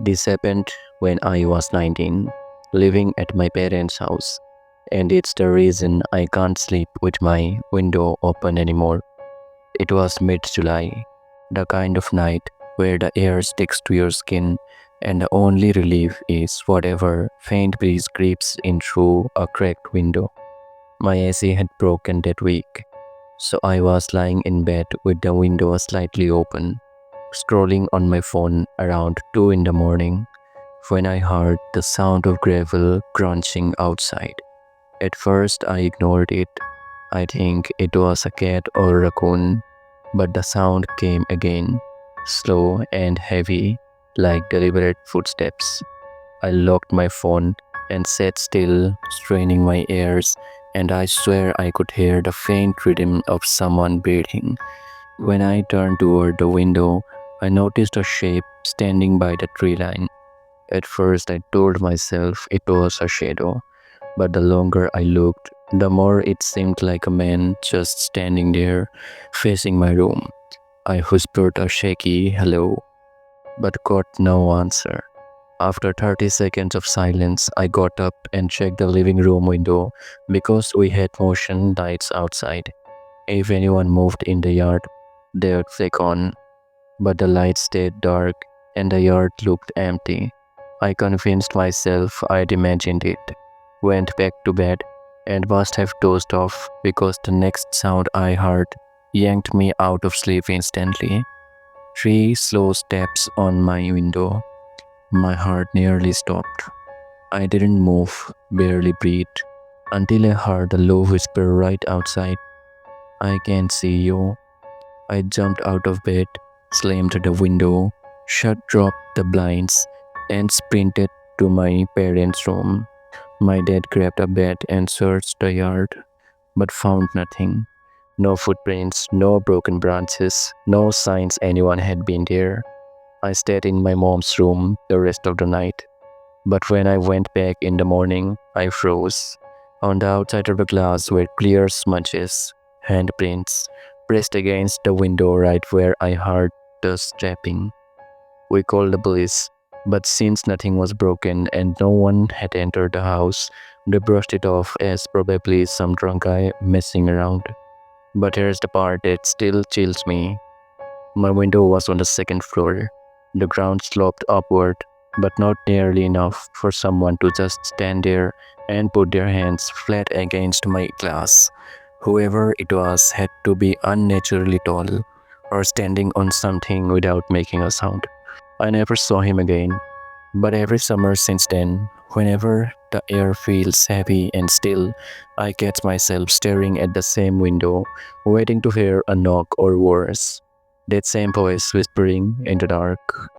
This happened when I was 19, living at my parents' house, and it's the reason I can't sleep with my window open anymore. It was mid July, the kind of night where the air sticks to your skin and the only relief is whatever faint breeze creeps in through a cracked window. My AC had broken that week, so I was lying in bed with the window slightly open, scrolling on my phone around 2 in the morning when I heard the sound of gravel crunching outside. At first, I ignored it. I think it was a cat or raccoon, but the sound came again, slow and heavy, like deliberate footsteps. I locked my phone and sat still, straining my ears, and I swear I could hear the faint rhythm of someone breathing. When I turned toward the window, I noticed a shape standing by the tree line. At first, I told myself it was a shadow, but the longer I looked, the more it seemed like a man just standing there, facing my room. I whispered a shaky hello, but got no answer. After 30 seconds of silence, I got up and checked the living room window because we had motion lights outside. If anyone moved in the yard, they would flick on, but the light stayed dark and the yard looked empty. I convinced myself I'd imagined it, went back to bed, and must have dozed off because the next sound I heard yanked me out of sleep instantly. 3 slow steps on my window. My heart nearly stopped. I didn't move, barely breathed, until I heard a low whisper right outside. I can't see you. I jumped out of bed, slammed the window, dropped the blinds, and sprinted to my parents' room. My dad grabbed a bat and searched the yard, but found nothing. No footprints, no broken branches, no signs anyone had been there. I stayed in my mom's room the rest of the night, but when I went back in the morning, I froze. On the outside of the glass were clear smudges, handprints, pressed against the window right where I heard the strapping. We called the police, but since nothing was broken and no one had entered the house, they brushed it off as probably some drunk guy messing around. But here's the part that still chills me. My window was on the second floor. The ground sloped upward, but not nearly enough for someone to just stand there and put their hands flat against my glass. Whoever it was had to be unnaturally tall or standing on something without making a sound. I never saw him again, but every summer since then, whenever the air feels heavy and still, I catch myself staring at the same window, waiting to hear a knock or worse. That same voice whispering in the dark.